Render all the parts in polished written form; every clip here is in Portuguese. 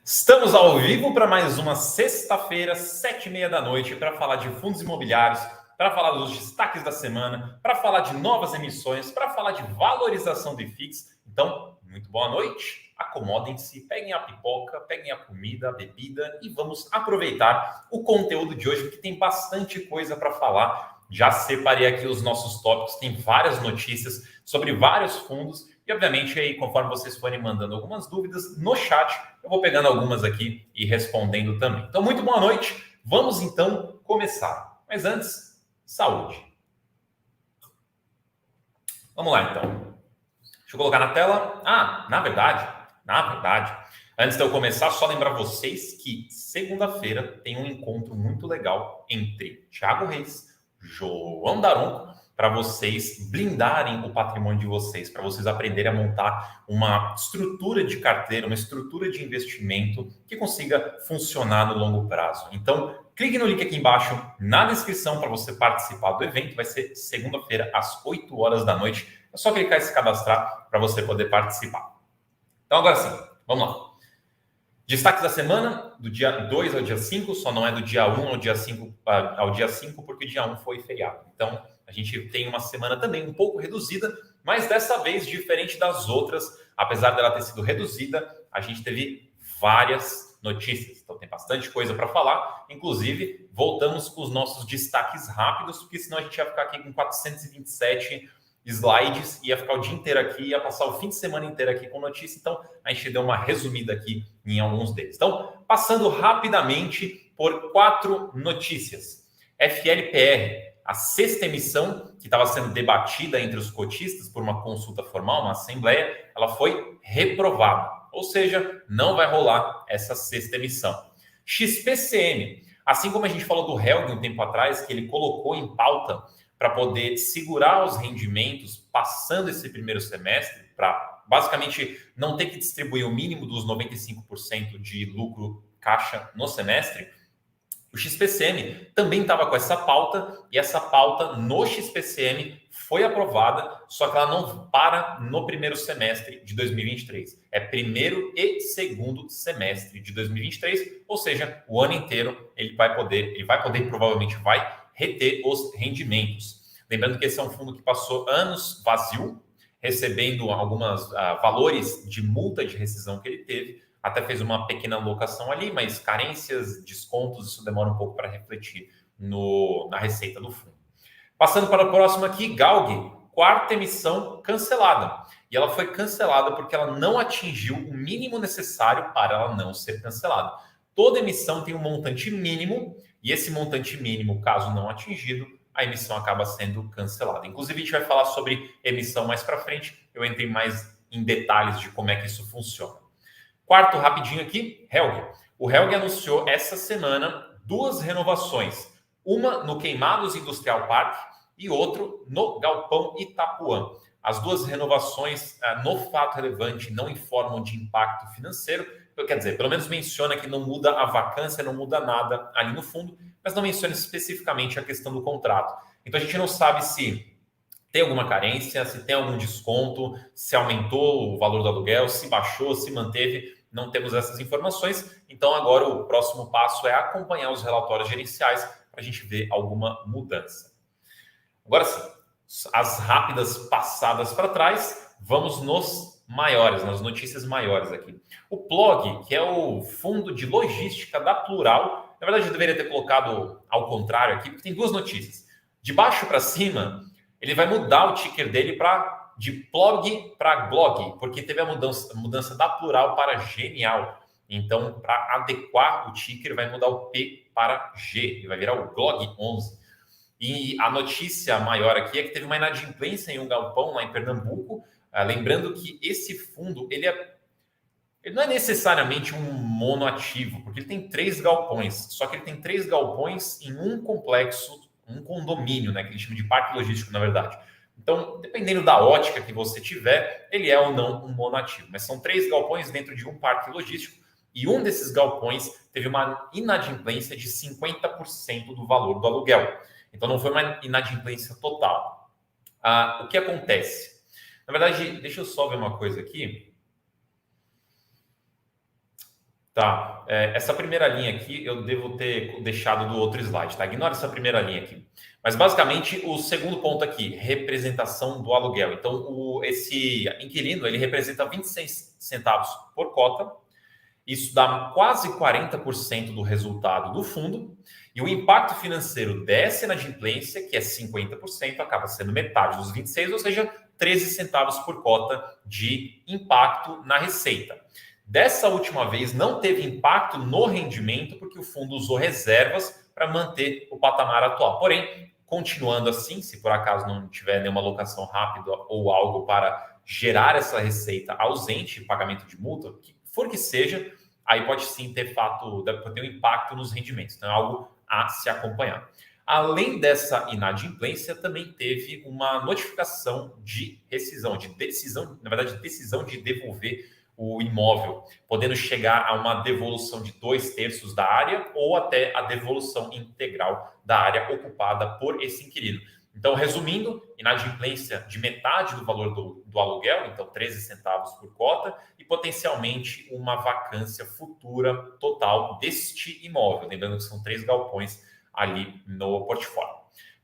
Estamos ao vivo para mais uma sexta-feira, 7h30 da noite, para falar de fundos imobiliários, para falar dos destaques da semana, para falar de novas emissões, para falar de valorização do IFIX. Então, muito boa noite, acomodem-se, peguem a pipoca, peguem a comida, a bebida e vamos aproveitar o conteúdo de hoje, que tem bastante coisa para falar. Já separei aqui os nossos tópicos, tem várias notícias sobre vários fundos. E, obviamente, aí, conforme vocês forem mandando algumas dúvidas no chat, eu vou pegando algumas aqui e respondendo também. Então, muito boa noite. Vamos, então, começar. Mas antes, saúde. Vamos lá, então. Deixa eu colocar na tela. Na verdade, antes de eu começar, só lembrar vocês que segunda-feira tem um encontro muito legal entre Thiago Reis, João Daronco, para vocês blindarem o patrimônio de vocês, para vocês aprenderem a montar uma estrutura de carteira, uma estrutura de investimento que consiga funcionar no longo prazo. Então, clique no link aqui embaixo na descrição para você participar do evento. Vai ser segunda-feira às 8 horas da noite. É só clicar e se cadastrar para você poder participar. Então, agora sim, vamos lá. Destaques da semana, do dia 2 ao dia 5, só não é do dia 1 ao dia 5, porque o dia 1 foi feriado. Então, a gente tem uma semana também um pouco reduzida, mas dessa vez, diferente das outras, apesar dela ter sido reduzida, a gente teve várias notícias. Então, tem bastante coisa para falar. Inclusive, voltamos com os nossos destaques rápidos, porque senão a gente ia ficar aqui com 427 slides, ia ficar o dia inteiro aqui, ia passar o fim de semana inteiro aqui com notícia. Então, a gente deu uma resumida aqui em alguns deles. Então, passando rapidamente por 4 notícias. FLPR, a sexta emissão que estava sendo debatida entre os cotistas por uma consulta formal, uma assembleia, ela foi reprovada. Ou seja, não vai rolar essa sexta emissão. XPCM, assim como a gente falou do Helg um tempo atrás, que ele colocou em pauta para poder segurar os rendimentos passando esse primeiro semestre, para basicamente não ter que distribuir o mínimo dos 95% de lucro caixa no semestre. O XPCM também estava com essa pauta, e essa pauta no XPCM foi aprovada, só que ela não para no primeiro semestre de 2023. É primeiro e segundo semestre de 2023, ou seja, o ano inteiro ele vai poder e provavelmente vai reter os rendimentos. Lembrando que esse é um fundo que passou anos vazio, recebendo alguns valores de multa de rescisão que ele teve, até fez uma pequena alocação ali, mas carências, descontos, isso demora um pouco para refletir na receita do fundo. Passando para o próximo aqui, Galg, quarta emissão cancelada. E ela foi cancelada porque ela não atingiu o mínimo necessário para ela não ser cancelada. Toda emissão tem um montante mínimo, e esse montante mínimo, caso não atingido, a emissão acaba sendo cancelada. Inclusive, a gente vai falar sobre emissão mais para frente. Eu entrei mais em detalhes de como é que isso funciona. Quarto, rapidinho aqui, Helg. O Helg anunciou essa semana 2 renovações. Uma no Queimados Industrial Park e outro no Galpão Itapuã. As 2 renovações, no fato relevante, não informam de impacto financeiro. Quer dizer, pelo menos menciona que não muda a vacância, não muda nada ali no fundo, mas não menciona especificamente a questão do contrato. Então, a gente não sabe se tem alguma carência, se tem algum desconto, se aumentou o valor do aluguel, se baixou, se manteve, não temos essas informações. Então, agora o próximo passo é acompanhar os relatórios gerenciais para a gente ver alguma mudança. Agora sim, as rápidas passadas para trás, vamos nos maiores, nas notícias maiores aqui. O PLOG, que é o Fundo de Logística da Plural, na verdade eu deveria ter colocado ao contrário aqui, porque tem 2 notícias. De baixo para cima, ele vai mudar o ticker dele de PLOG para GLOG, porque teve a mudança da Plural para Genial. Então, para adequar o ticker, vai mudar o P para G, e vai virar o GLOG 11. E a notícia maior aqui é que teve uma inadimplência em um galpão lá em Pernambuco. Lembrando que esse fundo, ele não é necessariamente um monoativo, porque ele tem 3 galpões, só que ele tem 3 galpões em um complexo, um condomínio, né, que a gente chama de parque logístico, na verdade. Então, dependendo da ótica que você tiver, ele é ou não um monoativo. Mas são 3 galpões dentro de um parque logístico, e um desses galpões teve uma inadimplência de 50% do valor do aluguel. Então, não foi uma inadimplência total. O que acontece? Na verdade, deixa eu só ver uma coisa aqui. Tá, essa primeira linha aqui eu devo ter deixado do outro slide, tá? Ignora essa primeira linha aqui. Mas basicamente o segundo ponto aqui, representação do aluguel. Então, esse inquilino, ele representa 26 centavos por cota. Isso dá quase 40% do resultado do fundo. E o impacto financeiro dessa inadimplência, que é 50%, acaba sendo metade dos 26, ou seja, 13 centavos por cota de impacto na receita. Dessa última vez, não teve impacto no rendimento, porque o fundo usou reservas para manter o patamar atual. Porém, continuando assim, se por acaso não tiver nenhuma alocação rápida ou algo para gerar essa receita ausente, pagamento de multa, que for que seja, aí pode sim ter um impacto nos rendimentos. Então, é algo a se acompanhar. Além dessa inadimplência, também teve uma notificação de rescisão, decisão de devolver o imóvel, podendo chegar a uma devolução de 2/3 da área ou até a devolução integral da área ocupada por esse inquilino. Então, resumindo, inadimplência de metade do valor do aluguel, então 13 centavos por cota, e potencialmente uma vacância futura total deste imóvel. Lembrando que são 3 galpões ali no portfólio.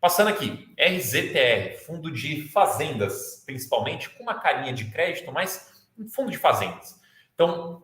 Passando aqui, RZTR, fundo de fazendas, principalmente, com uma carinha de crédito, mas um fundo de fazendas. Então,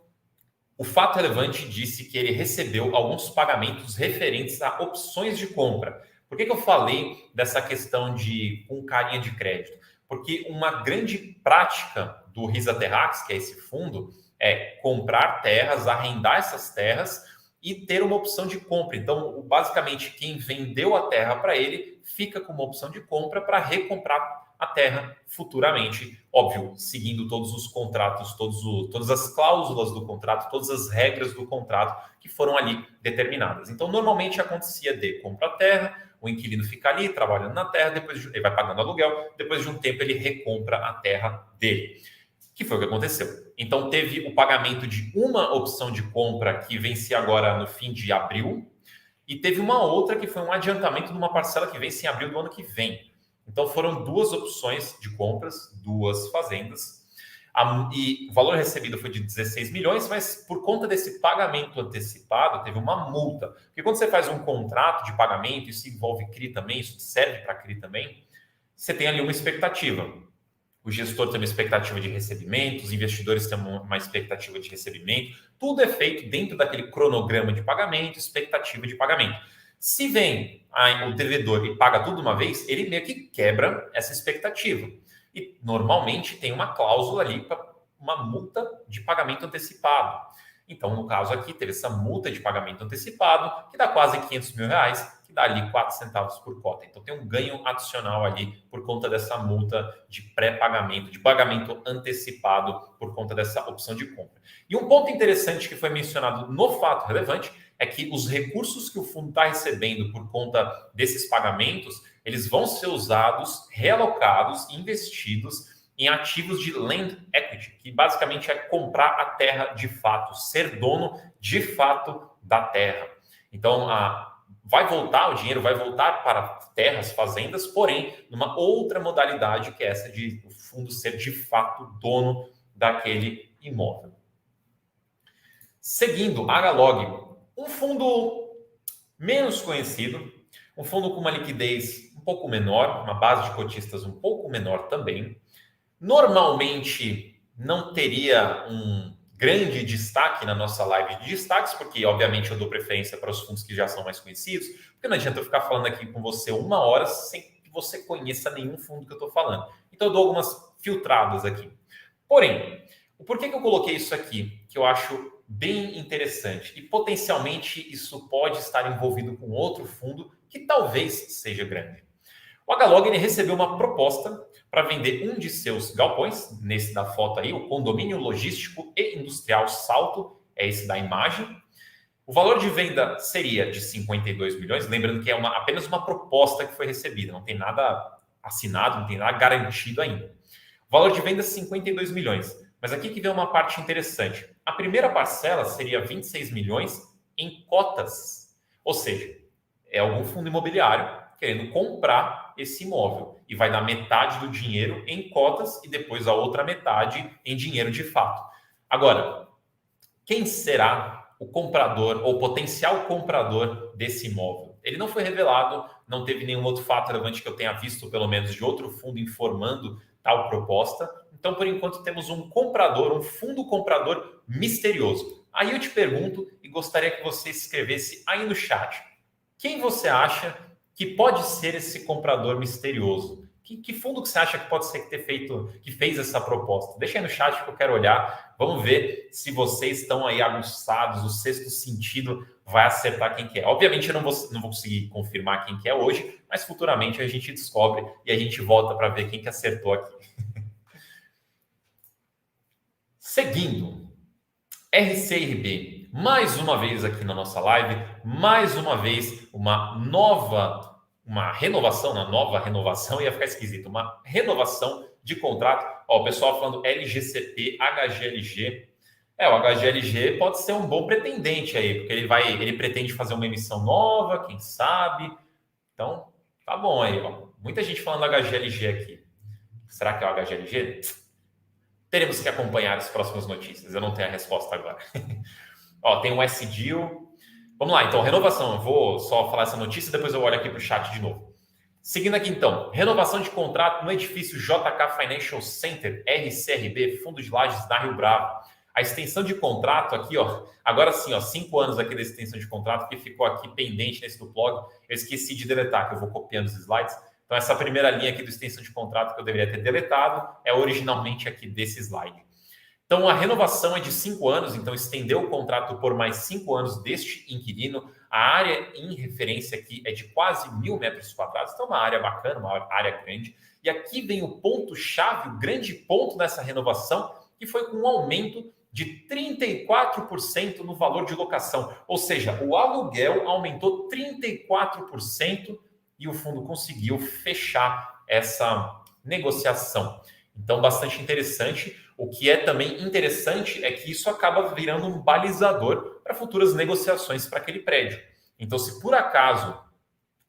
o fato relevante disse que ele recebeu alguns pagamentos referentes a opções de compra. Por que eu falei dessa questão de com carinha de crédito? Porque uma grande prática do Risa Terrax, que é esse fundo, é comprar terras, arrendar essas terras e ter uma opção de compra. Então, basicamente, quem vendeu a terra para ele fica com uma opção de compra para recomprar a terra futuramente, óbvio, seguindo todos os contratos, todas as cláusulas do contrato, todas as regras do contrato que foram ali determinadas. Então, normalmente acontecia de compra a terra, o inquilino fica ali trabalhando na terra, depois ele vai pagando aluguel, depois de um tempo ele recompra a terra dele. Que foi o que aconteceu. Então, teve o pagamento de uma opção de compra que vencia agora no fim de abril, e teve uma outra que foi um adiantamento de uma parcela que vence em abril do ano que vem. Então, foram 2 opções de compras, 2 fazendas, e o valor recebido foi de 16 milhões, mas por conta desse pagamento antecipado, teve uma multa. Porque quando você faz um contrato de pagamento, isso envolve CRI também, isso serve para CRI também, você tem ali uma expectativa. O gestor tem uma expectativa de recebimento, os investidores têm uma expectativa de recebimento, tudo é feito dentro daquele cronograma de pagamento, expectativa de pagamento. Se vem o devedor e paga tudo de uma vez, ele meio que quebra essa expectativa. E normalmente tem uma cláusula ali para uma multa de pagamento antecipado. Então, no caso aqui, teve essa multa de pagamento antecipado, que dá quase 500 mil reais, que dá ali 4 centavos por cota. Então, tem um ganho adicional ali por conta dessa multa de pré-pagamento, de pagamento antecipado por conta dessa opção de compra. E um ponto interessante que foi mencionado no fato relevante é que os recursos que o fundo está recebendo por conta desses pagamentos, eles vão ser usados, realocados, investidos em ativos de land equity, que basicamente é comprar a terra de fato, ser dono de fato da terra. Então, o dinheiro vai voltar para terras, fazendas, porém, numa outra modalidade, que é essa de o fundo ser de fato dono daquele imóvel. Seguindo, HLOG, um fundo menos conhecido, um fundo com uma liquidez um pouco menor, uma base de cotistas um pouco menor também. Normalmente não teria um grande destaque na nossa live de destaques, porque obviamente eu dou preferência para os fundos que já são mais conhecidos, porque não adianta eu ficar falando aqui com você 1 hora sem que você conheça nenhum fundo que eu estou falando. Então eu dou algumas filtradas aqui. Porém, o porquê que eu coloquei isso aqui, que eu acho bem interessante, e potencialmente isso pode estar envolvido com outro fundo que talvez seja grande. O HLOG ele recebeu uma proposta para vender um de seus galpões, nesse da foto aí, o Condomínio Logístico e Industrial Salto, é esse da imagem. O valor de venda seria de 52 milhões, lembrando que é apenas uma proposta que foi recebida, não tem nada assinado, não tem nada garantido ainda. O valor de venda é 52 milhões, mas aqui que vem uma parte interessante. A primeira parcela seria 26 milhões em cotas, ou seja, é algum fundo imobiliário querendo comprar esse imóvel e vai dar metade do dinheiro em cotas e depois a outra metade em dinheiro de fato. Agora, quem será o comprador ou potencial comprador desse imóvel? Ele não foi revelado, não teve nenhum outro fato relevante que eu tenha visto, pelo menos de outro fundo informando tal proposta. Então, por enquanto, temos um comprador, um fundo comprador misterioso. Aí eu te pergunto e gostaria que você escrevesse aí no chat. Quem você acha que pode ser esse comprador misterioso? Que fundo que você acha que pode ser que fez essa proposta? Deixa aí no chat que eu quero olhar. Vamos ver se vocês estão aí aguçados, o sexto sentido vai acertar quem que é. Obviamente eu não vou conseguir confirmar quem que é hoje, mas futuramente a gente descobre e a gente volta para ver quem que acertou aqui. Seguindo, RCRB, mais uma vez aqui na nossa live, mais uma vez uma renovação, uma nova renovação, ia ficar esquisito, uma renovação de contrato. Ó, o pessoal falando LGCP, HGLG. O HGLG pode ser um bom pretendente aí, porque ele pretende fazer uma emissão nova, quem sabe. Então, tá bom aí, ó. Muita gente falando HGLG aqui. Será que é o HGLG? Teremos que acompanhar as próximas notícias. Eu não tenho a resposta agora. Ó, tem o S-Deal. Vamos lá, então, renovação. Eu vou só falar essa notícia e depois eu olho aqui para o chat de novo. Seguindo aqui, então, renovação de contrato no edifício JK Financial Center, RCRB, Fundo de Lajes da Rio Bravo. A extensão de contrato aqui, ó, agora sim, ó, 5 anos aqui da extensão de contrato que ficou aqui pendente nesse do blog. Eu esqueci de deletar, que eu vou copiando os slides. Então, essa primeira linha aqui do extensão de contrato que eu deveria ter deletado é originalmente aqui desse slide. Então, a renovação é de 5 anos, então estendeu o contrato por mais 5 anos deste inquilino. A área em referência aqui é de quase 1.000 metros quadrados, então uma área bacana, uma área grande. E aqui vem o ponto-chave, o grande ponto dessa renovação, que foi com um aumento de 34% no valor de locação. Ou seja, o aluguel aumentou 34% e o fundo conseguiu fechar essa negociação. Então, bastante interessante. O que é também interessante é que isso acaba virando um balizador para futuras negociações para aquele prédio. Então, se por acaso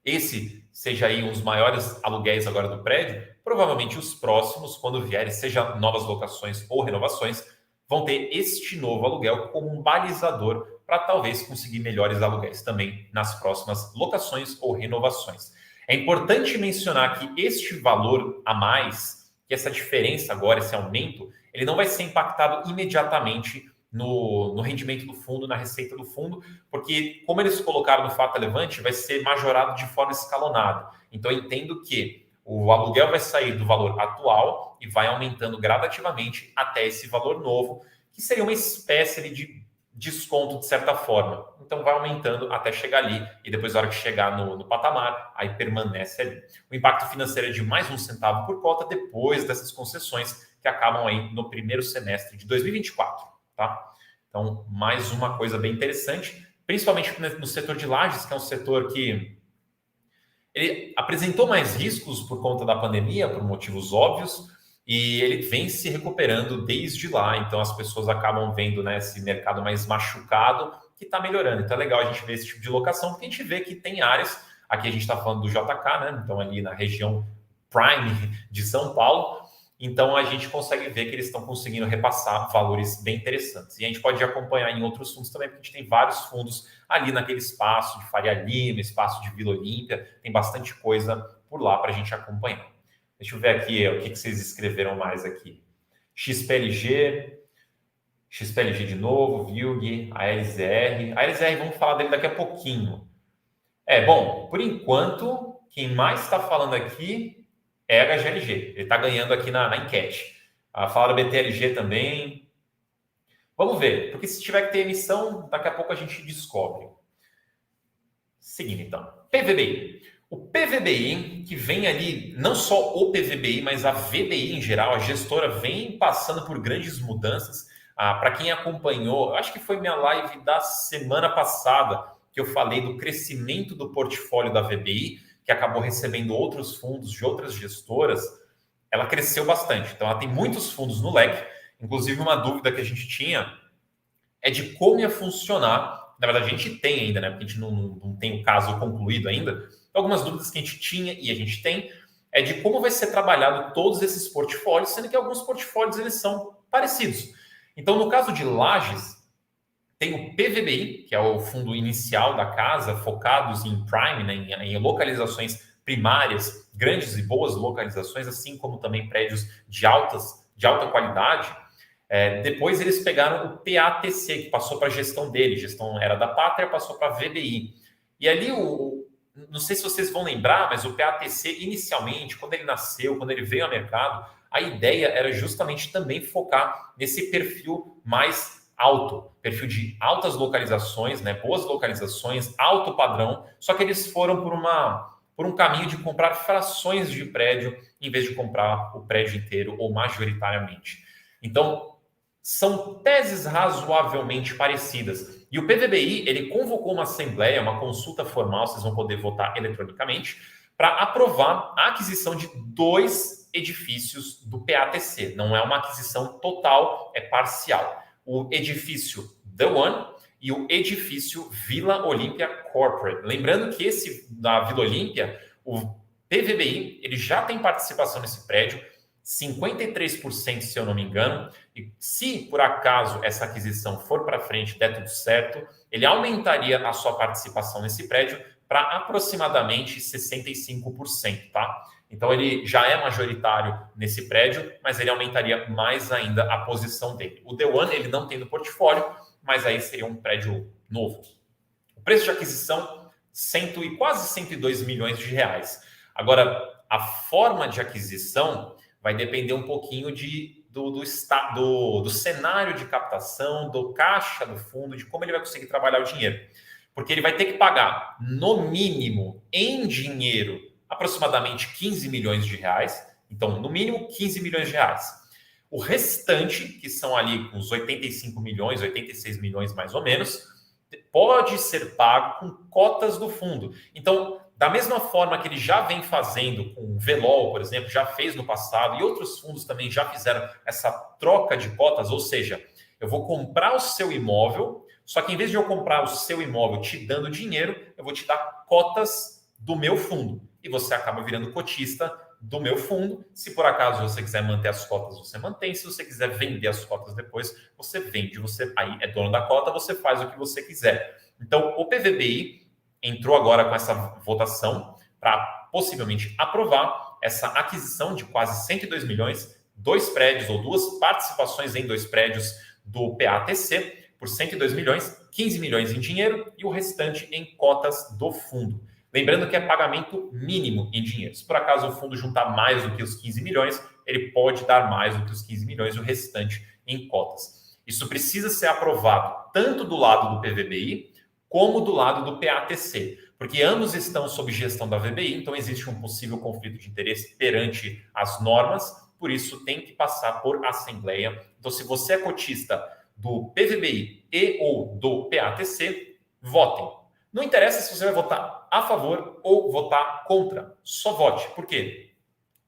esse seja aí um dos maiores aluguéis agora do prédio, provavelmente os próximos, quando vierem, seja novas locações ou renovações, vão ter este novo aluguel como um balizador para talvez conseguir melhores aluguéis também nas próximas locações ou renovações. É importante mencionar que este valor a mais, que essa diferença agora, esse aumento, ele não vai ser impactado imediatamente no rendimento do fundo, na receita do fundo, porque como eles colocaram no fato relevante, vai ser majorado de forma escalonada. Então, eu entendo que o aluguel vai sair do valor atual e vai aumentando gradativamente até esse valor novo, que seria uma espécie de desconto de certa forma. Então vai aumentando até chegar ali e depois na hora que chegar no patamar, aí permanece ali. O impacto financeiro é de mais um centavo por cota depois dessas concessões que acabam aí no primeiro semestre de 2024, tá? Então, mais uma coisa bem interessante, principalmente no setor de lajes, que é um setor que ele apresentou mais riscos por conta da pandemia, por motivos óbvios, e ele vem se recuperando desde lá. Então, as pessoas acabam vendo, né, esse mercado mais machucado que está melhorando. Então, é legal a gente ver esse tipo de locação, porque a gente vê que tem áreas, aqui a gente está falando do JK, né? Então, ali na região prime de São Paulo. Então, a gente consegue ver que eles estão conseguindo repassar valores bem interessantes. E a gente pode acompanhar em outros fundos também, porque a gente tem vários fundos ali naquele espaço de Faria Lima, espaço de Vila Olímpia, tem bastante coisa por lá para a gente acompanhar. Deixa eu ver aqui o que vocês escreveram mais aqui. XPLG de novo, VILG, ALZR. A ALZR, vamos falar dele daqui a pouquinho. Bom, por enquanto, quem mais está falando aqui é a HGLG. Ele está ganhando aqui na enquete. Falaram BTLG também. Vamos ver, porque se tiver que ter emissão, daqui a pouco a gente descobre. Seguindo, então. PVBI. O PVBI, que vem ali, não só o PVBI, mas a VBI em geral, a gestora vem passando por grandes mudanças. Para quem acompanhou, acho que foi minha live da semana passada, que eu falei do crescimento do portfólio da VBI, que acabou recebendo outros fundos de outras gestoras, ela cresceu bastante. Então, ela tem muitos fundos no leque. Inclusive, uma dúvida que a gente tinha é de como ia funcionar. Na verdade, a gente tem ainda, né? Porque a gente não tem o caso concluído ainda. Algumas dúvidas que a gente tinha e a gente tem é de como vai ser trabalhado todos esses portfólios, sendo que alguns portfólios eles são parecidos. Então, no caso de lajes, Tem o PVBI, que é o fundo inicial da casa, focados em prime, né, em localizações primárias, grandes e boas localizações, assim como também prédios de alta qualidade. Depois eles pegaram o PATC, que passou para a gestão dele, gestão era da Pátria, passou para a VBI. E ali, não sei se vocês vão lembrar, mas o PATC, inicialmente, quando ele nasceu, quando ele veio ao mercado, a ideia era justamente também focar nesse perfil mais alto, perfil de altas localizações, né, boas localizações, alto padrão, só que eles foram por um caminho de comprar frações de prédio, em vez de comprar o prédio inteiro ou majoritariamente. Então, são teses razoavelmente parecidas. E o PVBI, ele convocou uma assembleia, uma consulta formal, vocês vão poder votar eletronicamente, para aprovar a aquisição de 2 edifícios do PATC. Não é uma aquisição total, é parcial. O edifício The One e o edifício Vila Olímpia Corporate. Lembrando que esse da Vila Olímpia, o PVBI, ele já tem participação nesse prédio, 53%, se eu não me engano, e se por acaso essa aquisição for para frente, der tudo certo, ele aumentaria a sua participação nesse prédio para aproximadamente 65%, tá? Então ele já é majoritário nesse prédio, mas ele aumentaria mais ainda a posição dele. O The One ele não tem no portfólio, mas aí seria um prédio novo. O preço de aquisição, quase 102 milhões de reais. Agora, a forma de aquisição vai depender um pouquinho do cenário de captação, do caixa do fundo, de como ele vai conseguir trabalhar o dinheiro. Porque ele vai ter que pagar, no mínimo, em dinheiro, aproximadamente 15 milhões de reais. Então, no mínimo, 15 milhões de reais. O restante, que são ali uns 85 milhões, 86 milhões mais ou menos, pode ser pago com cotas do fundo. Então, da mesma forma que ele já vem fazendo com o Velol, por exemplo, já fez no passado, e outros fundos também já fizeram essa troca de cotas, ou seja, eu vou comprar o seu imóvel, só que em vez de eu comprar o seu imóvel te dando dinheiro, eu vou te dar cotas do meu fundo. E você acaba virando cotista do meu fundo. Se por acaso você quiser manter as cotas, você mantém. Se você quiser vender as cotas depois, você vende. Você aí é dono da cota, você faz o que você quiser. Então, o PVBI entrou agora com essa votação para possivelmente aprovar essa aquisição de quase 102 milhões, 2 prédios ou 2 participações em 2 prédios do PATC por 102 milhões, 15 milhões em dinheiro e o restante em cotas do fundo. Lembrando que é pagamento mínimo em dinheiro. Se por acaso o fundo juntar mais do que os 15 milhões, ele pode dar mais do que os 15 milhões e o restante em cotas. Isso precisa ser aprovado tanto do lado do PVBI como do lado do PATC, porque ambos estão sob gestão da VBI, então existe um possível conflito de interesse perante as normas, por isso tem que passar por assembleia. Então, se você é cotista do PVBI e ou do PATC, votem. Não interessa se você vai votar a favor ou votar contra, só vote. Por quê?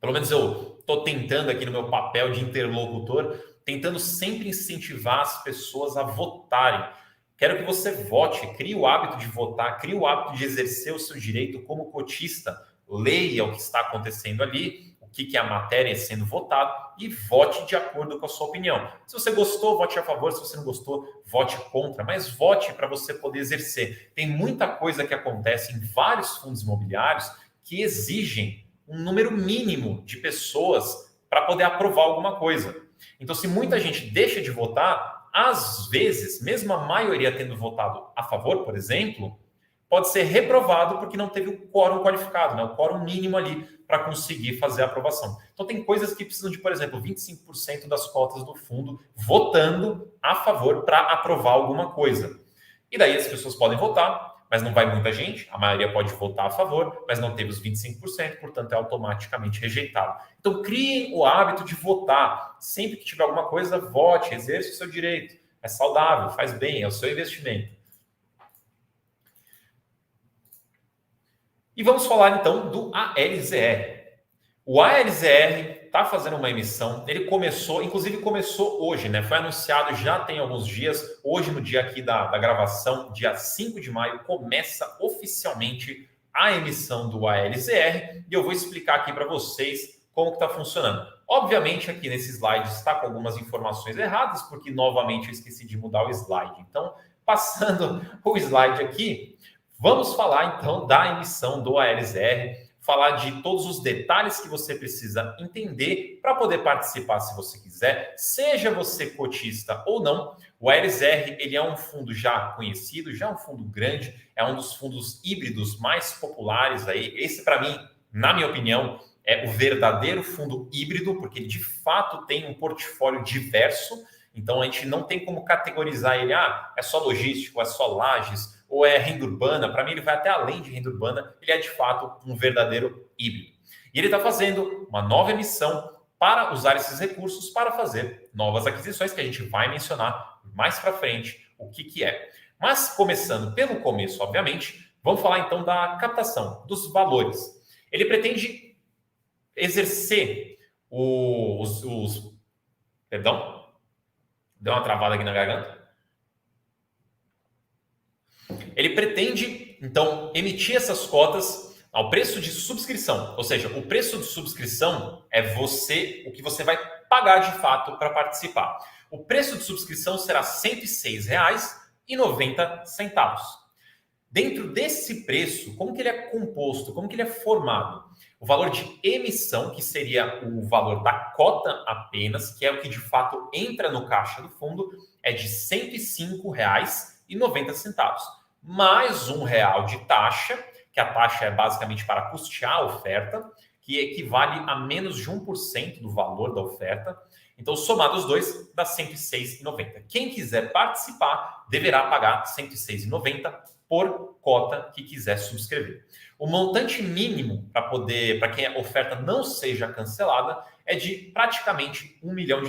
Pelo menos eu estou tentando aqui no meu papel de interlocutor, tentando sempre incentivar as pessoas a votarem. Quero que você vote, crie o hábito de votar, crie o hábito de exercer o seu direito como cotista, leia o que está acontecendo ali, o que é a matéria sendo votada e vote de acordo com a sua opinião. Se você gostou, vote a favor, se você não gostou, vote contra, mas vote para você poder exercer. Tem muita coisa que acontece em vários fundos imobiliários que exigem um número mínimo de pessoas para poder aprovar alguma coisa. Então, se muita gente deixa de votar, às vezes, mesmo a maioria tendo votado a favor, por exemplo, pode ser reprovado porque não teve o quórum qualificado, né? O quórum mínimo ali para conseguir fazer a aprovação. Então, tem coisas que precisam de, por exemplo, 25% das cotas do fundo votando a favor para aprovar alguma coisa. E daí as pessoas podem votar, mas não vai muita gente, a maioria pode votar a favor, mas não teve os 25%, portanto é automaticamente rejeitado. Então criem o hábito de votar. Sempre que tiver alguma coisa, vote, exerça o seu direito. É saudável, faz bem, é o seu investimento. E vamos falar então do ALZR. O ALZR está fazendo uma emissão, ele começou, inclusive começou hoje, né? Foi anunciado já tem alguns dias, hoje no dia aqui da gravação, dia 5 de maio, começa oficialmente a emissão do ALZR e eu vou explicar aqui para vocês como que está funcionando. Obviamente aqui nesse slide está com algumas informações erradas, porque novamente eu esqueci de mudar o slide. Então, passando o slide aqui, vamos falar então da emissão do ALZR, falar de todos os detalhes que você precisa entender para poder participar se você quiser, seja você cotista ou não. O ALZR, ele é um fundo já conhecido, já é um fundo grande, é um dos fundos híbridos mais populares aí. Esse, para mim, na minha opinião, é o verdadeiro fundo híbrido, porque ele de fato tem um portfólio diverso. Então a gente não tem como categorizar ele, é só logístico, é só lajes, ou é renda urbana. Para mim ele vai até além de renda urbana, ele é de fato um verdadeiro híbrido. E ele está fazendo uma nova emissão para usar esses recursos para fazer novas aquisições, que a gente vai mencionar mais para frente o que é. Mas começando pelo começo, obviamente, vamos falar então da captação, dos valores. Ele pretende exercer Perdão? Deu uma travada aqui na garganta. Ele pretende, então, emitir essas cotas ao preço de subscrição. Ou seja, o preço de subscrição é o que você vai pagar de fato para participar. O preço de subscrição será R$ 106,90. Dentro desse preço, como que ele é composto? Como que ele é formado? O valor de emissão, que seria o valor da cota apenas, que é o que de fato entra no caixa do fundo, é de R$ 105,90. Mais R$ 1 de taxa, que a taxa é basicamente para custear a oferta, que equivale a menos de 1% do valor da oferta. Então, somados os dois, dá R$ 106,90. Quem quiser participar deverá pagar R$ 106,90 por cota que quiser subscrever. O montante mínimo para que a oferta não seja cancelada é de praticamente R$ 1 milhão.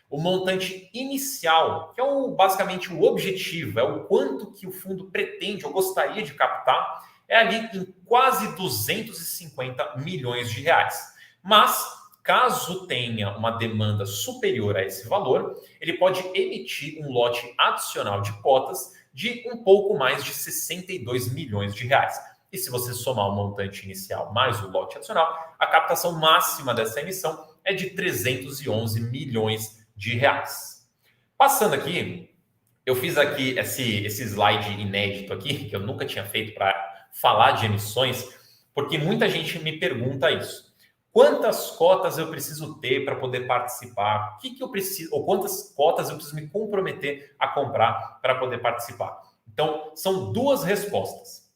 O montante inicial, que é basicamente o objetivo, é o quanto que o fundo pretende ou gostaria de captar, é ali em quase 250 milhões de reais. Mas, caso tenha uma demanda superior a esse valor, ele pode emitir um lote adicional de cotas de um pouco mais de 62 milhões de reais. E se você somar o montante inicial mais o lote adicional, a captação máxima dessa emissão é de 311 milhões de reais. Passando aqui, eu fiz aqui esse slide inédito aqui, que eu nunca tinha feito para falar de emissões, porque muita gente me pergunta isso. Quantas cotas eu preciso ter para poder participar? O que eu preciso, ou quantas cotas eu preciso me comprometer a comprar para poder participar? Então, são duas respostas.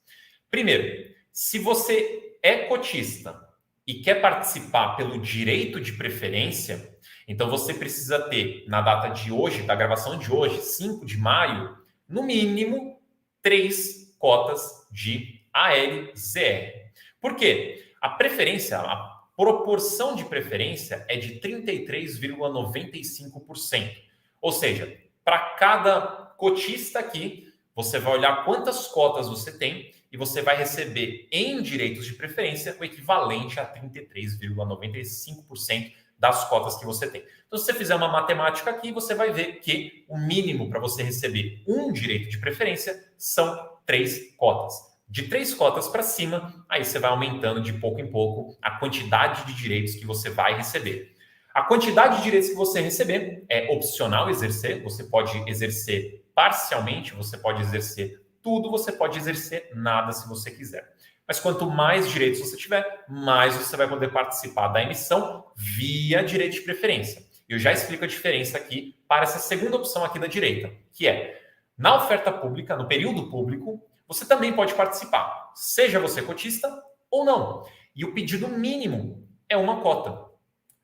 Primeiro, se você é cotista e quer participar pelo direito de preferência, então você precisa ter, na data de hoje, da gravação de hoje, 5 de maio, no mínimo 3 cotas de ALZR. Por quê? A preferência, a proporção de preferência é de 33,95%. Ou seja, para cada cotista aqui, você vai olhar quantas cotas você tem e você vai receber em direitos de preferência o equivalente a 33,95% das cotas que você tem. Então, se você fizer uma matemática aqui, você vai ver que o mínimo para você receber um direito de preferência são 3 cotas. De 3 cotas para cima, aí você vai aumentando de pouco em pouco a quantidade de direitos que você vai receber. A quantidade de direitos que você receber é opcional exercer, você pode exercer parcialmente, você pode exercer tudo, você pode exercer nada se você quiser. Mas quanto mais direitos você tiver, mais você vai poder participar da emissão via direito de preferência. Eu já explico a diferença aqui para essa segunda opção aqui da direita, que é, na oferta pública, no período público, você também pode participar, seja você cotista ou não. E o pedido mínimo é uma cota.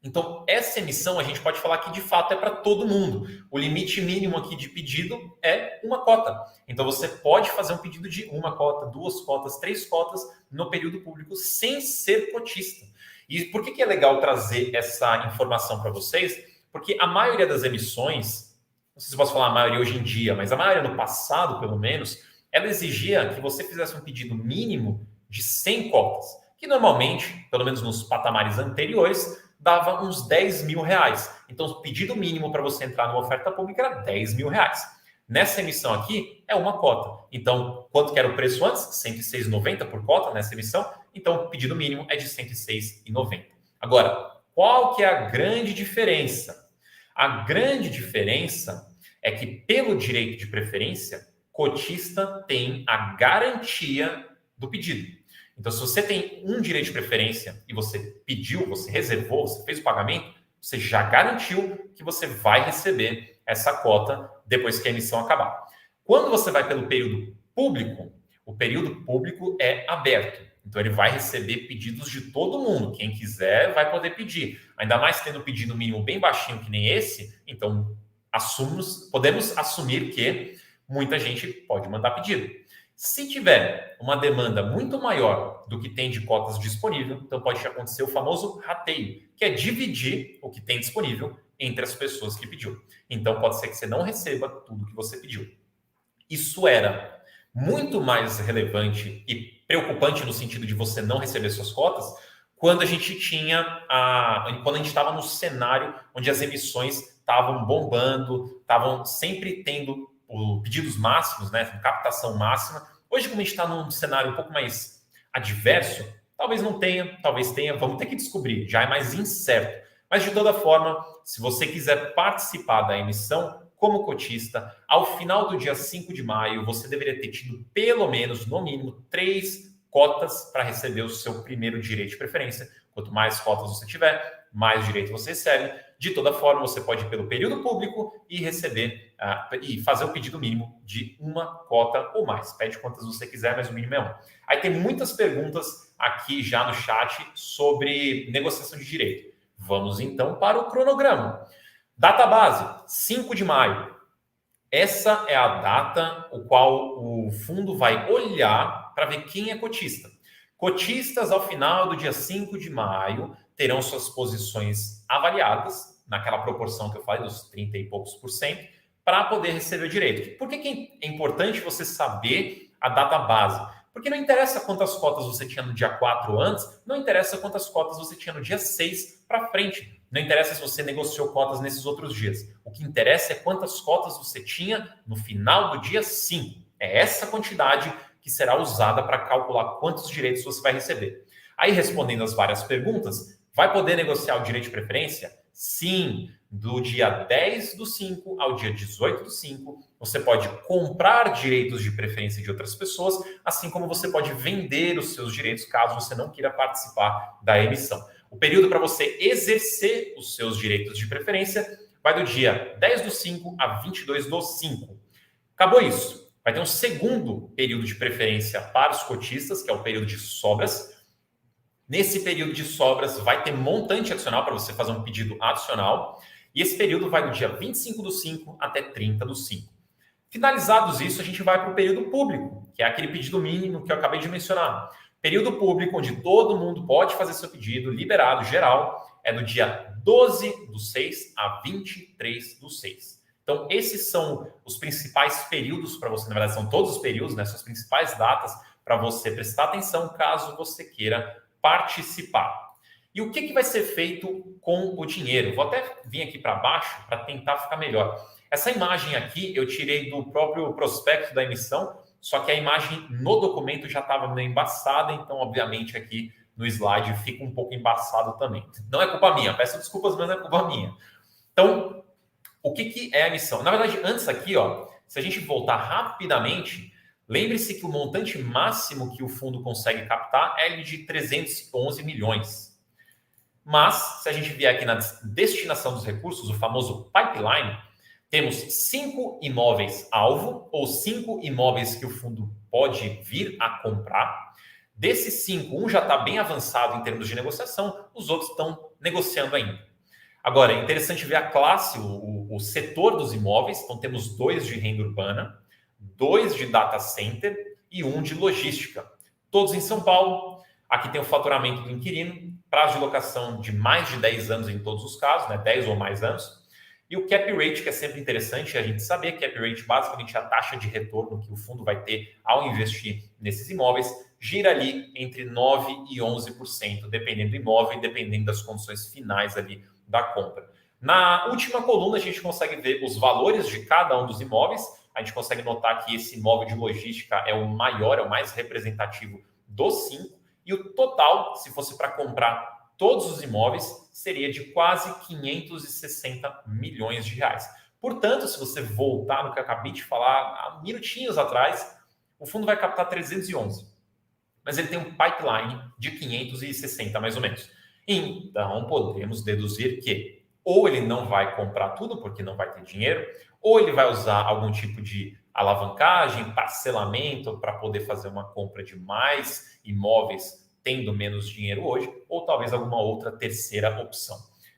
Então, essa emissão a gente pode falar que de fato é para todo mundo. O limite mínimo aqui de pedido é uma cota. Então, você pode fazer um pedido de 1 cota, 2 cotas, 3 cotas no período público sem ser cotista. E por que é legal trazer essa informação para vocês? Porque a maioria das emissões, não sei se posso falar a maioria hoje em dia, mas a maioria no passado, pelo menos, ela exigia que você fizesse um pedido mínimo de 100 cotas, que normalmente, pelo menos nos patamares anteriores, dava uns 10 mil reais. Então, o pedido mínimo para você entrar numa oferta pública era 10 mil reais. Nessa emissão aqui, é uma cota. Então, quanto que era o preço antes? R$ 106,90 por cota nessa emissão. Então, o pedido mínimo é de R$ 106,90. Agora, qual que é a grande diferença? A grande diferença é que, pelo direito de preferência, cotista tem a garantia do pedido. Então, se você tem um direito de preferência e você pediu, você reservou, você fez o pagamento, você já garantiu que você vai receber essa cota depois que a emissão acabar. Quando você vai pelo período público, o período público é aberto. Então, ele vai receber pedidos de todo mundo. Quem quiser vai poder pedir. Ainda mais tendo pedido mínimo bem baixinho que nem esse, então podemos assumir que muita gente pode mandar pedido. Se tiver uma demanda muito maior do que tem de cotas disponível, então pode acontecer o famoso rateio, que é dividir o que tem disponível entre as pessoas que pediu. Então pode ser que você não receba tudo que você pediu. Isso era muito mais relevante e preocupante no sentido de você não receber suas cotas quando a gente quando a gente estava no cenário onde as emissões estavam bombando, estavam sempre tendo pedidos máximos, né, captação máxima. Hoje, como a gente está num cenário um pouco mais adverso, talvez não tenha, talvez tenha, vamos ter que descobrir, já é mais incerto. Mas, de toda forma, se você quiser participar da emissão como cotista, ao final do dia 5 de maio, você deveria ter tido pelo menos, no mínimo, 3 cotas para receber o seu primeiro direito de preferência. Quanto mais cotas você tiver, mais direito você recebe. De toda forma, você pode ir pelo período público e receber e fazer o pedido mínimo de uma cota ou mais. Pede quantas você quiser, mas o mínimo é 1. Aí tem muitas perguntas aqui já no chat sobre negociação de direito. Vamos então para o cronograma. Data base, 5 de maio. Essa é a data o qual o fundo vai olhar para ver quem é cotista. Cotistas, ao final do dia 5 de maio, terão suas posições avaliadas, naquela proporção que eu falei, dos 30 e poucos %, para poder receber o direito. Por que é importante você saber a data base? Porque não interessa quantas cotas você tinha no dia 4 antes, não interessa quantas cotas você tinha no dia 6 para frente. Não interessa se você negociou cotas nesses outros dias. O que interessa é quantas cotas você tinha no final do dia 5. É essa quantidade que será usada para calcular quantos direitos você vai receber. Aí, respondendo as várias perguntas, vai poder negociar o direito de preferência? Sim, do dia 10 do 5 ao dia 18 do 5, você pode comprar direitos de preferência de outras pessoas, assim como você pode vender os seus direitos caso você não queira participar da emissão. O período para você exercer os seus direitos de preferência vai do dia 10 do 5 a 22 do 5. Acabou isso. Vai ter um segundo período de preferência para os cotistas, que é o período de sobras. Nesse período de sobras, vai ter montante adicional para você fazer um pedido adicional. E esse período vai do dia 25 do 5 até 30 do 5. Finalizados isso, a gente vai para o período público, que é aquele pedido mínimo que eu acabei de mencionar. Período público, onde todo mundo pode fazer seu pedido, liberado, geral, é do dia 12 do 6 a 23 do 6. Então, esses são os principais períodos para você, na verdade, são todos os períodos, né? Suas principais datas para você prestar atenção caso você queira participar. E o que vai ser feito com o dinheiro? Vou até vir aqui para baixo para tentar ficar melhor. Essa imagem aqui eu tirei do próprio prospecto da emissão, só que a imagem no documento já estava meio embaçada, então, obviamente, aqui no slide fica um pouco embaçado também. Não é culpa minha, peço desculpas, mas não é culpa minha. Então, o que é a emissão? Na verdade, antes aqui, ó, se a gente voltar rapidamente, lembre-se que o montante máximo que o fundo consegue captar é de 311 milhões. Mas, se a gente vier aqui na destinação dos recursos, o famoso pipeline, temos 5 imóveis-alvo, ou 5 imóveis que o fundo pode vir a comprar. Desses 5, um já está bem avançado em termos de negociação, os outros estão negociando ainda. Agora, é interessante ver a classe, o setor dos imóveis. Então, temos 2 de renda urbana, 2 de data center e 1 de logística. Todos em São Paulo. Aqui tem o faturamento do inquilino, prazo de locação de mais de 10 anos em todos os casos, né? 10 ou mais anos. E o cap rate, que é sempre interessante a gente saber, cap rate basicamente é a taxa de retorno que o fundo vai ter ao investir nesses imóveis, gira ali entre 9% e 11%, dependendo do imóvel e dependendo das condições finais ali da compra. Na última coluna, a gente consegue ver os valores de cada um dos imóveis. A gente consegue notar que esse imóvel de logística é o maior, é o mais representativo dos 5. E o total, se fosse para comprar todos os imóveis, seria de quase 560 milhões de reais. Portanto, se você voltar no que eu acabei de falar há minutinhos atrás, o fundo vai captar 311. Mas ele tem um pipeline de 560, mais ou menos. Então, podemos deduzir que ou ele não vai comprar tudo, porque não vai ter dinheiro, ou ele vai usar algum tipo de alavancagem, parcelamento, para poder fazer uma compra de mais imóveis, tendo menos dinheiro hoje, ou talvez alguma outra terceira opção.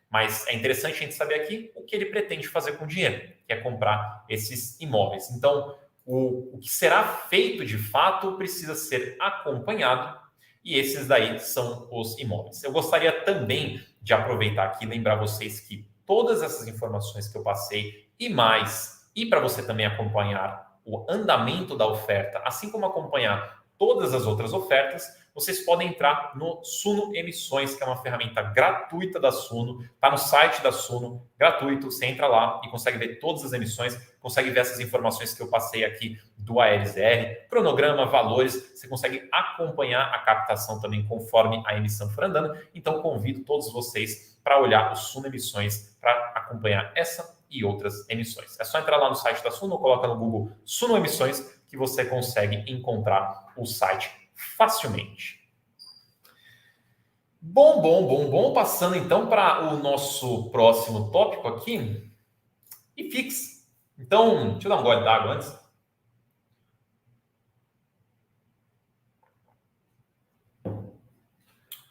Mas é interessante a gente saber aqui o que ele pretende fazer com o dinheiro, que é comprar esses imóveis. Então, o que será feito de fato precisa ser acompanhado, e esses daí são os imóveis. Eu gostaria também de aproveitar aqui e lembrar vocês que todas essas informações que eu passei e mais, e para você também acompanhar o andamento da oferta, assim como acompanhar todas as outras ofertas, vocês podem entrar no Suno Emissões, que é uma ferramenta gratuita da Suno, está no site da Suno, gratuito, você entra lá e consegue ver todas as emissões, consegue ver essas informações que eu passei aqui do ALZR, cronograma, valores, você consegue acompanhar a captação também conforme a emissão for andando. Então, convido todos vocês para olhar o Suno Emissões, para acompanhar essa e outras emissões. É só entrar lá no site da Suno, coloca no Google Suno Emissões, que você consegue encontrar o site facilmente. Bom. Passando então para o nosso próximo tópico aqui, IFIX. Então, deixa eu dar um gole d'água antes.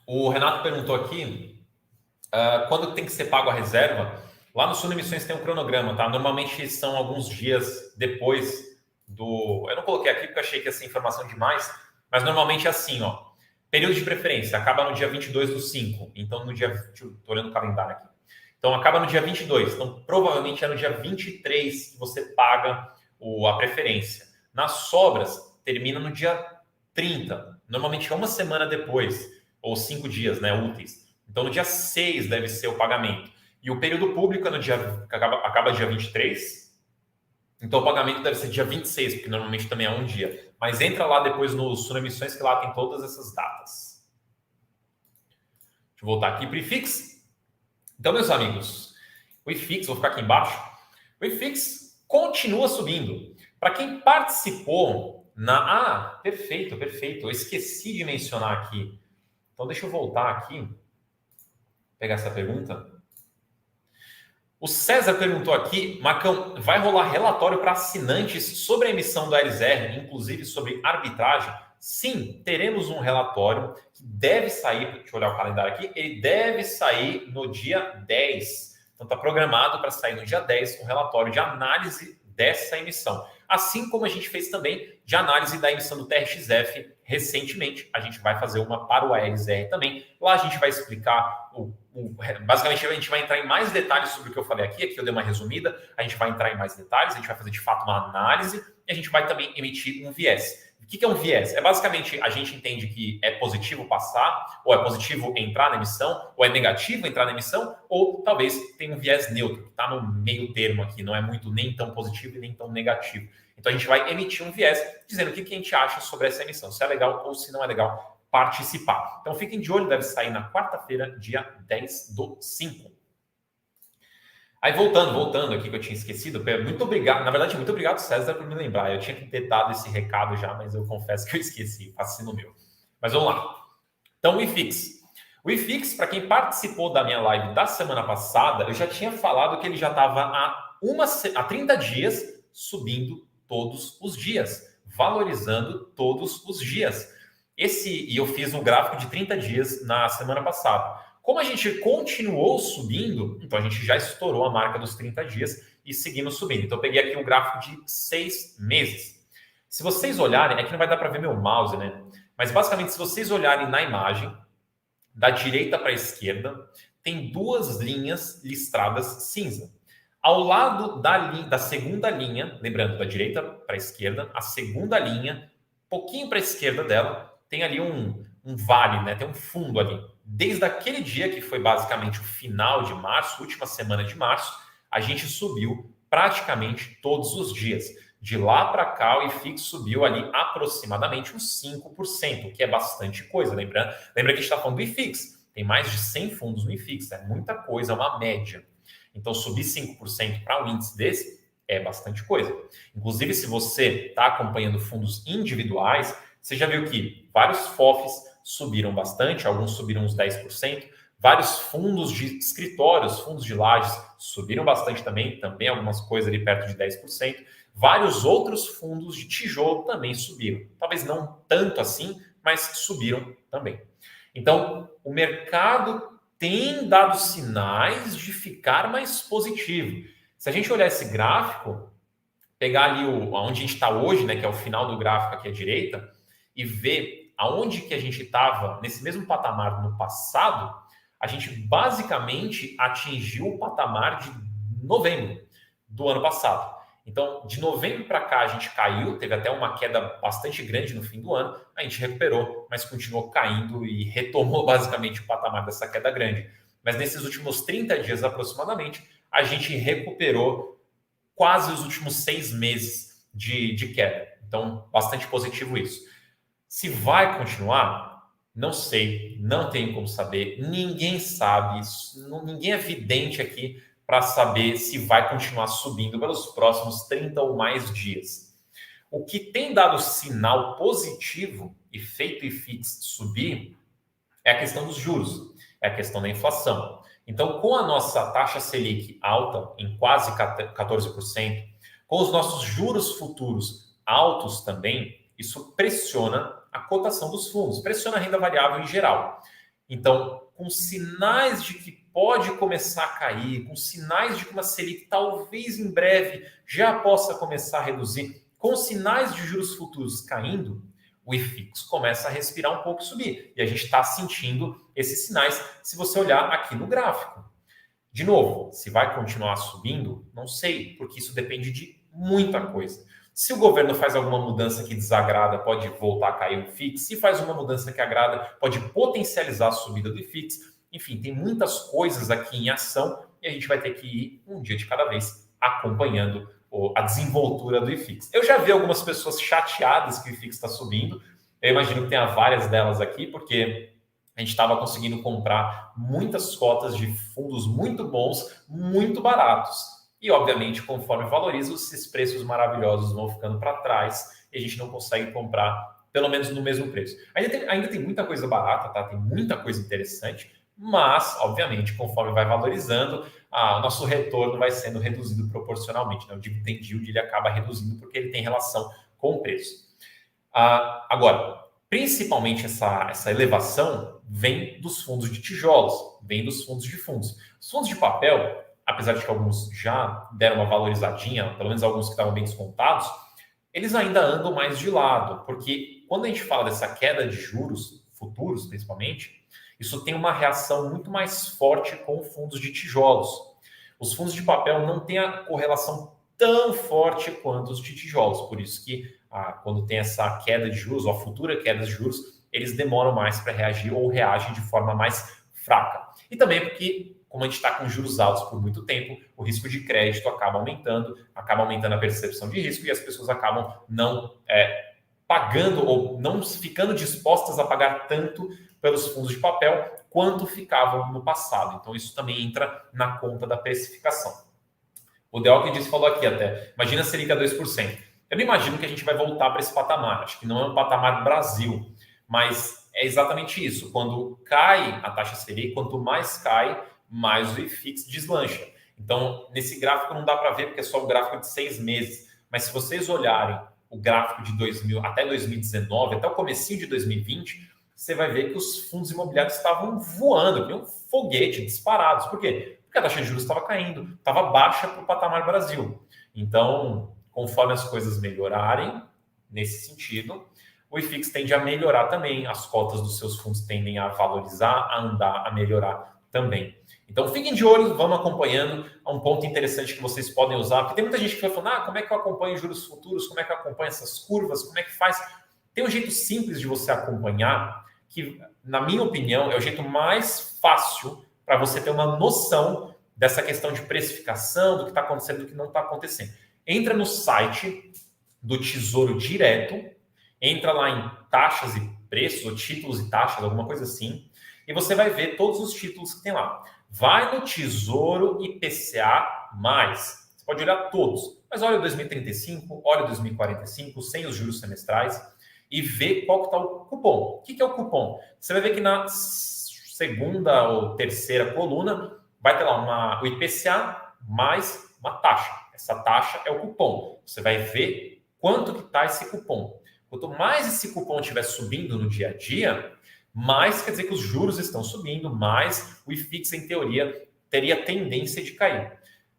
O Renato perguntou aqui, quando tem que ser pago a reserva? Lá no Suno Emissões tem um cronograma, tá? Normalmente são alguns dias depois do... Eu não coloquei aqui porque eu achei que ia ser informação demais, mas normalmente é assim, ó. Período de preferência, acaba no dia 22/5. Então, no dia... Estou olhando o calendário aqui. Então, acaba no dia 22. Então, provavelmente é no dia 23 que você paga a preferência. Nas sobras, termina no dia 30. Normalmente é uma semana depois, ou 5 dias, né, úteis. Então, no dia 6 deve ser o pagamento. E o período público é no dia, acaba dia 23. Então, o pagamento deve ser dia 26, porque normalmente também é um dia. Mas entra lá depois no Suno Emissões, que lá tem todas essas datas. Deixa eu voltar aqui para o IFIX. Então, meus amigos, o IFIX, vou ficar aqui embaixo. O IFIX continua subindo. Para quem participou na... perfeito. Eu esqueci de mencionar aqui. Então, deixa eu voltar aqui. Pegar essa pergunta. O César perguntou aqui, Marcão, vai rolar relatório para assinantes sobre a emissão do ALZR, inclusive sobre arbitragem? Sim, teremos um relatório que deve sair, deixa eu olhar o calendário aqui, ele deve sair no dia 10. Então está programado para sair no dia 10 um relatório de análise dessa emissão. Assim como a gente fez também de análise da emissão do TRXF recentemente, a gente vai fazer uma para o ALZR também. Lá a gente vai explicar basicamente, a gente vai entrar em mais detalhes sobre o que eu falei aqui eu dei uma resumida, a gente vai entrar em mais detalhes, a gente vai fazer de fato uma análise e a gente vai também emitir um viés. O que é um viés? É basicamente, a gente entende que é positivo passar, ou é positivo entrar na emissão, ou é negativo entrar na emissão, ou talvez tenha um viés neutro, que está no meio termo aqui, não é muito nem tão positivo e nem tão negativo. Então a gente vai emitir um viés dizendo o que a gente acha sobre essa emissão, se é legal ou se não é legal participar. Então fiquem de olho, deve sair na quarta-feira, dia 10/5. Aí voltando aqui que eu tinha esquecido, muito obrigado, na verdade, muito obrigado, César, por me lembrar. Eu tinha que ter dado esse recado já, mas eu confesso que eu esqueci, fascínio meu. Mas vamos lá. Então, o IFIX. O IFIX, para quem participou da minha live da semana passada, eu já tinha falado que ele já estava há 30 dias subindo todos os dias, valorizando todos os dias. E eu fiz um gráfico de 30 dias na semana passada. Como a gente continuou subindo, então a gente já estourou a marca dos 30 dias e seguimos subindo. Então eu peguei aqui um gráfico de 6 meses. Se vocês olharem, aqui não vai dar para ver meu mouse, né? Mas basicamente, se vocês olharem na imagem, da direita para a esquerda, tem duas linhas listradas cinza. Ao lado da segunda linha, lembrando, da direita para a esquerda, a segunda linha, pouquinho para a esquerda dela, tem ali um vale, né? Tem um fundo ali. Desde aquele dia, que foi basicamente o final de março, última semana de março, a gente subiu praticamente todos os dias. De lá para cá, o IFIX subiu ali aproximadamente uns 5%, que é bastante coisa. Lembra que a gente está falando do IFIX. Tem mais de 100 fundos no IFIX, é muita coisa, é uma média. Então, subir 5% para um índice desse é bastante coisa. Inclusive, se você está acompanhando fundos individuais, você já viu que vários FOFs subiram bastante, alguns subiram uns 10%, vários fundos de escritórios, fundos de lajes, subiram bastante também algumas coisas ali perto de 10%. Vários outros fundos de tijolo também subiram. Talvez não tanto assim, mas subiram também. Então, o mercado tem dado sinais de ficar mais positivo. Se a gente olhar esse gráfico, pegar ali onde a gente está hoje, né, que é o final do gráfico aqui à direita, e ver aonde que a gente estava nesse mesmo patamar no passado, a gente basicamente atingiu o patamar de novembro do ano passado. Então, de novembro para cá, a gente caiu, teve até uma queda bastante grande no fim do ano, a gente recuperou, mas continuou caindo e retomou basicamente o patamar dessa queda grande. Mas nesses últimos 30 dias aproximadamente, a gente recuperou quase os últimos 6 meses de queda. Então, bastante positivo isso. Se vai continuar, não sei, não tenho como saber, ninguém sabe, ninguém é vidente aqui para saber se vai continuar subindo pelos próximos 30 ou mais dias. O que tem dado sinal positivo e feito o IFIX subir é a questão dos juros, é a questão da inflação. Então, com a nossa taxa Selic alta, em quase 14%, com os nossos juros futuros altos também, isso pressiona a cotação dos fundos, pressiona a renda variável em geral. Então, com sinais de que pode começar a cair, com sinais de que uma Selic talvez em breve já possa começar a reduzir, com sinais de juros futuros caindo, o IFIX começa a respirar um pouco e subir. E a gente está sentindo esses sinais se você olhar aqui no gráfico. De novo, se vai continuar subindo, não sei, porque isso depende de muita coisa. Se o governo faz alguma mudança que desagrada, pode voltar a cair o IFIX. Se faz uma mudança que agrada, pode potencializar a subida do IFIX. Enfim, tem muitas coisas aqui em ação e a gente vai ter que ir um dia de cada vez acompanhando a desenvoltura do IFIX. Eu já vi algumas pessoas chateadas que o IFIX está subindo. Eu imagino que tenha várias delas aqui, porque a gente estava conseguindo comprar muitas cotas de fundos muito bons, muito baratos. E, obviamente, conforme valoriza, esses preços maravilhosos vão ficando para trás e a gente não consegue comprar, pelo menos no mesmo preço. Ainda tem muita coisa barata, tá? Tem muita coisa interessante, mas, obviamente, conforme vai valorizando, o nosso retorno vai sendo reduzido proporcionalmente, né? O dividend yield ele acaba reduzindo porque ele tem relação com o preço. Agora, principalmente essa elevação vem dos fundos de tijolos, vem dos fundos de fundos. Os fundos de papel, apesar de que alguns já deram uma valorizadinha, pelo menos alguns que estavam bem descontados, eles ainda andam mais de lado, porque quando a gente fala dessa queda de juros futuros, principalmente, isso tem uma reação muito mais forte com fundos de tijolos. Os fundos de papel não têm a correlação tão forte quanto os de tijolos, por isso que quando tem essa queda de juros, ou a futura queda de juros, eles demoram mais para reagir ou reagem de forma mais fraca. E também porque, como a gente está com juros altos por muito tempo, o risco de crédito acaba aumentando a percepção de risco e as pessoas acabam não pagando ou não ficando dispostas a pagar tanto pelos fundos de papel quanto ficavam no passado. Então, isso também entra na conta da precificação. O Delk falou aqui até, imagina a Selic a 2%. Eu não imagino que a gente vai voltar para esse patamar. Acho que não é um patamar Brasil, mas é exatamente isso. Quando cai a taxa Selic, quanto mais cai, mais o IFIX deslancha. Então, nesse gráfico não dá para ver porque é só o gráfico de 6 meses. Mas se vocês olharem o gráfico de 2000 até 2019, até o comecinho de 2020, você vai ver que os fundos imobiliários estavam voando, que um foguete, disparados. Por quê? Porque a taxa de juros estava caindo, estava baixa para o patamar Brasil. Então, conforme as coisas melhorarem, nesse sentido, o IFIX tende a melhorar também, as cotas dos seus fundos tendem a valorizar, a andar, a melhorar também. Então, fiquem de olho, vamos acompanhando. Um ponto interessante que vocês podem usar, porque tem muita gente que vai falando, como é que eu acompanho juros futuros, como é que eu acompanho essas curvas, como é que faz? Tem um jeito simples de você acompanhar, que, na minha opinião, é o jeito mais fácil para você ter uma noção dessa questão de precificação, do que está acontecendo, do que não está acontecendo. Entra no site do Tesouro Direto, entra lá em taxas e preços, ou títulos e taxas, alguma coisa assim, e você vai ver todos os títulos que tem lá. vai no Tesouro IPCA+. Você pode olhar todos, mas olha o 2035, olha o 2045, sem os juros semestrais, e vê qual que está o cupom. O que é o cupom? Você vai ver que na segunda ou terceira coluna vai ter lá o IPCA mais uma taxa. Essa taxa é o cupom. Você vai ver quanto que está esse cupom. Quanto mais esse cupom estiver subindo no dia a dia, mais quer dizer que os juros estão subindo, mais o IFIX, em teoria, teria tendência de cair.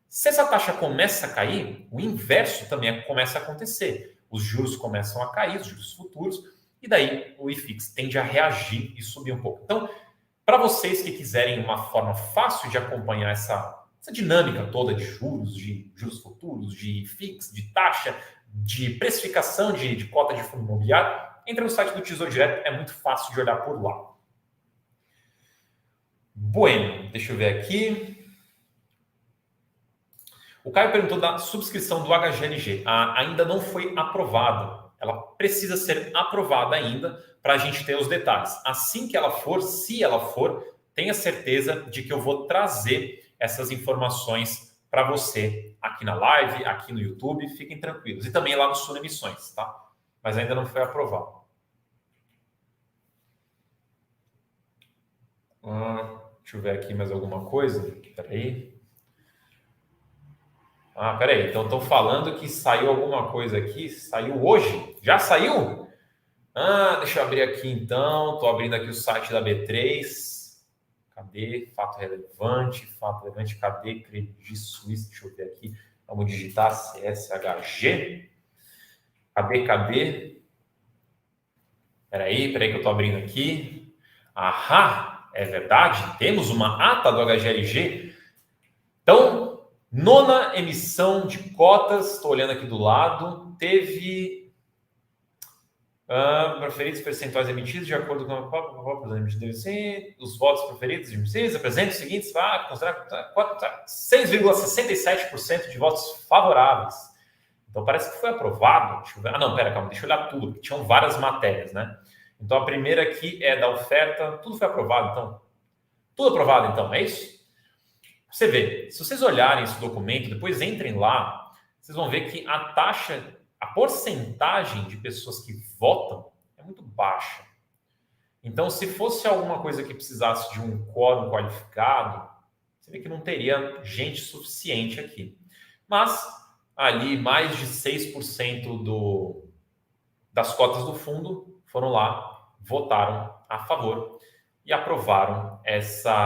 Se essa taxa começa a cair, o inverso também começa a acontecer. Os juros começam a cair, os juros futuros, e daí o IFIX tende a reagir e subir um pouco. Então, para vocês que quiserem uma forma fácil de acompanhar essa dinâmica toda de juros futuros, de IFIX, de taxa, de precificação de cota de fundo imobiliário, entra no site do Tesouro Direto, é muito fácil de olhar por lá. Bueno, deixa eu ver aqui. O Caio perguntou da subscrição do HGLG. Ainda não foi aprovada. Ela precisa ser aprovada ainda para a gente ter os detalhes. Assim que ela for, se ela for, tenha certeza de que eu vou trazer essas informações para você aqui na live, aqui no YouTube. Fiquem tranquilos. E também lá no Suno Emissões, tá? Mas ainda não foi aprovado. Deixa eu ver aqui mais alguma coisa. Peraí. Peraí. Então, estão falando que saiu alguma coisa aqui. Saiu hoje? Já saiu? Deixa eu abrir aqui, então. Estou abrindo aqui o site da B3. Cadê? Fato relevante. Cadê? Credit Suisse. Deixa eu ver aqui. Vamos digitar CSHG. Cadê? Peraí que eu estou abrindo aqui. É verdade. Temos uma ata do HGLG. Então, nona emissão de cotas. Estou olhando aqui do lado. Teve preferidos percentuais emitidos de acordo com os votos preferidos emitidos apresentam os seguintes: 6,67% de votos favoráveis. Então parece que foi aprovado. Deixa eu ver. Calma, deixa eu olhar tudo, porque tinham várias matérias, né? Então a primeira aqui é da oferta, tudo foi aprovado, então. Tudo aprovado, então, é isso? Você vê, se vocês olharem esse documento, depois entrem lá, vocês vão ver que a porcentagem de pessoas que votam é muito baixa. Então, se fosse alguma coisa que precisasse de um quórum qualificado, você vê que não teria gente suficiente aqui. Mas, ali, mais de 6% das cotas do fundo foram lá, votaram a favor e aprovaram essas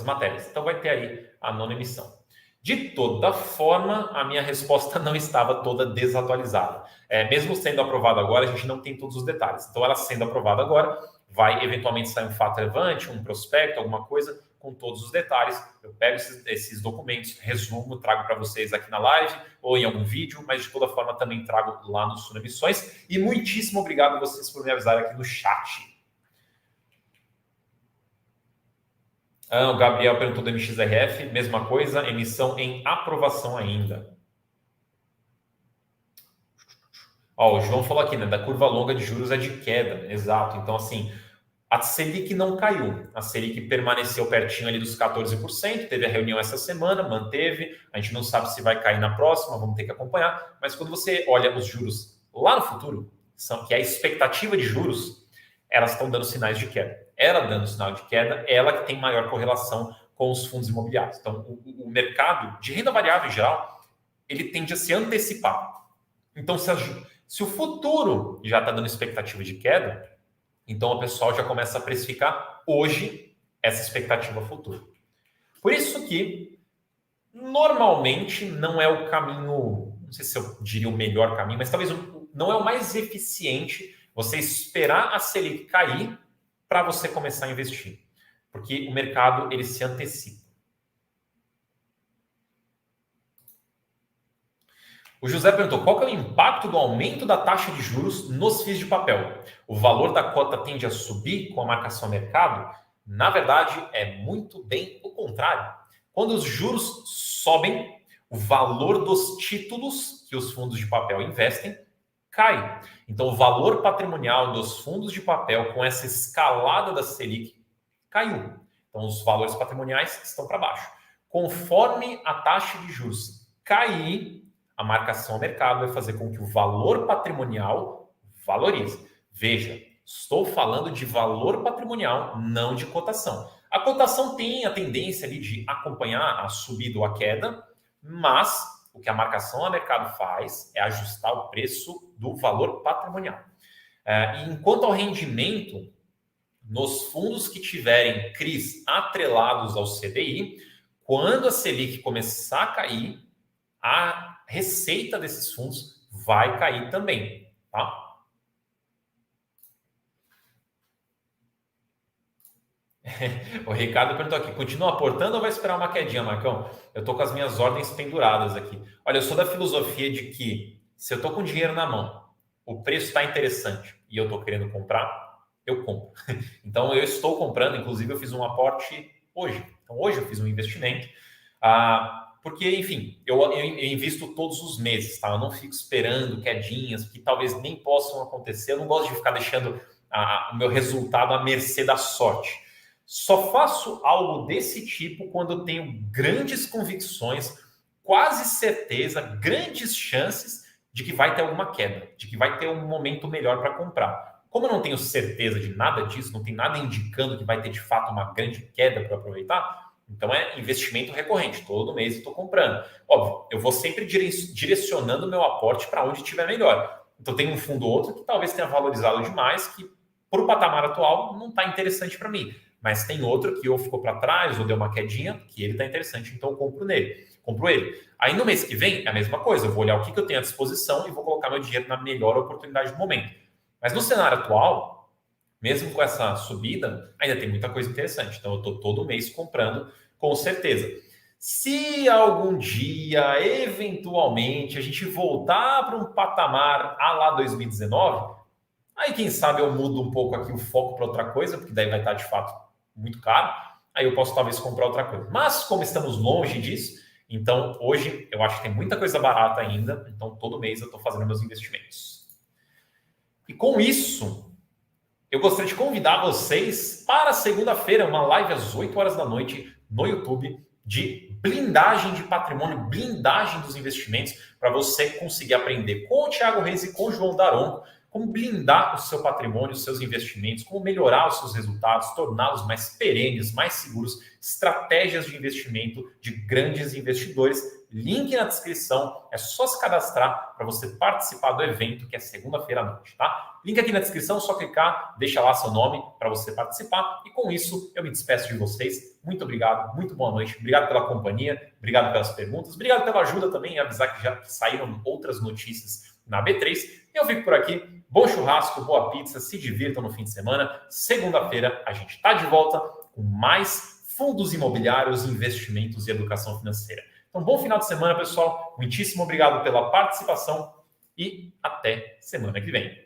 matérias. Então, vai ter aí a nona emissão. De toda forma, a minha resposta não estava toda desatualizada. Mesmo sendo aprovada agora, a gente não tem todos os detalhes. Então, ela sendo aprovada agora, vai eventualmente sair um fato relevante, um prospecto, alguma coisa, com todos os detalhes. Eu pego esses documentos, resumo, trago para vocês aqui na live ou em algum vídeo, mas de toda forma também trago lá no Suno Emissões. E muitíssimo obrigado a vocês por me avisarem aqui no chat. O Gabriel perguntou do MXRF, mesma coisa, emissão em aprovação ainda. O João falou aqui, né, da curva longa de juros é de queda, exato. Então, assim, a Selic não caiu, a Selic permaneceu pertinho ali dos 14%, teve a reunião essa semana, manteve, a gente não sabe se vai cair na próxima, vamos ter que acompanhar, mas quando você olha os juros lá no futuro, que é a expectativa de juros, elas estão dando sinais de queda. Ela dando sinal de queda, ela que tem maior correlação com os fundos imobiliários. Então, o mercado de renda variável em geral, ele tende a se antecipar. Então, se o futuro já está dando expectativa de queda, então o pessoal já começa a precificar hoje essa expectativa futura. Por isso que, normalmente, não é o caminho, não sei se eu diria o melhor caminho, mas talvez não é o mais eficiente você esperar a Selic cair para você começar a investir. Porque o mercado, ele se antecipa. O José perguntou, qual que é o impacto do aumento da taxa de juros nos FIIs de papel? O valor da cota tende a subir com a marcação a mercado? Na verdade, é muito bem o contrário. Quando os juros sobem, o valor dos títulos que os fundos de papel investem cai. Então, o valor patrimonial dos fundos de papel com essa escalada da Selic caiu. Então, os valores patrimoniais estão para baixo. Conforme a taxa de juros cair, a marcação ao mercado vai fazer com que o valor patrimonial valorize. Veja, estou falando de valor patrimonial, não de cotação. A cotação tem a tendência ali de acompanhar a subida ou a queda, mas o que a marcação a mercado faz é ajustar o preço do valor patrimonial. E enquanto ao rendimento, nos fundos que tiverem CRIs atrelados ao CDI, quando a Selic começar a cair, a receita desses fundos vai cair também, tá? O Ricardo perguntou aqui, continua aportando ou vai esperar uma quedinha, Marcão? Eu estou com as minhas ordens penduradas aqui. Olha, eu sou da filosofia de que se eu estou com dinheiro na mão, o preço está interessante e eu estou querendo comprar, eu compro. Então, eu estou comprando, inclusive eu fiz um aporte hoje. Então, hoje eu fiz um investimento, porque, enfim, eu invisto todos os meses, tá? Eu não fico esperando quedinhas que talvez nem possam acontecer. Eu não gosto de ficar deixando o meu resultado à mercê da sorte. Só faço algo desse tipo quando eu tenho grandes convicções, quase certeza, grandes chances de que vai ter alguma queda, de que vai ter um momento melhor para comprar. Como eu não tenho certeza de nada disso, não tem nada indicando que vai ter de fato uma grande queda para aproveitar, então é investimento recorrente. Todo mês eu estou comprando. Óbvio, eu vou sempre direcionando o meu aporte para onde estiver melhor. Então tem um fundo ou outro que talvez tenha valorizado demais, que para o patamar atual não está interessante para mim. Mas tem outro que ou ficou para trás ou deu uma quedinha, que ele está interessante, então eu compro ele. Aí no mês que vem é a mesma coisa, eu vou olhar o que eu tenho à disposição e vou colocar meu dinheiro na melhor oportunidade do momento. Mas no cenário atual, mesmo com essa subida, ainda tem muita coisa interessante. Então eu estou todo mês comprando, com certeza. Se algum dia, eventualmente, a gente voltar para um patamar à lá 2019, aí quem sabe eu mudo um pouco aqui o foco para outra coisa, porque daí vai estar de fato muito caro, aí eu posso talvez comprar outra coisa. Mas como estamos longe disso, então hoje eu acho que tem muita coisa barata ainda, então todo mês eu estou fazendo meus investimentos. E com isso, eu gostaria de convidar vocês para segunda-feira, uma live às 8 horas da noite no YouTube de blindagem de patrimônio, blindagem dos investimentos, para você conseguir aprender com o Thiago Reis e com o João Daronco como blindar o seu patrimônio, os seus investimentos, como melhorar os seus resultados, torná-los mais perenes, mais seguros, estratégias de investimento de grandes investidores. Link na descrição, é só se cadastrar para você participar do evento, que é segunda-feira à noite, tá? Link aqui na descrição, só clicar, deixa lá seu nome para você participar. E com isso, eu me despeço de vocês. Muito obrigado, muito boa noite. Obrigado pela companhia, obrigado pelas perguntas, obrigado pela ajuda também em avisar que já saíram outras notícias na B3. Eu fico por aqui. Bom churrasco, boa pizza, se divirtam no fim de semana. Segunda-feira a gente está de volta com mais fundos imobiliários, investimentos e educação financeira. Então, bom final de semana, pessoal. Muitíssimo obrigado pela participação e até semana que vem.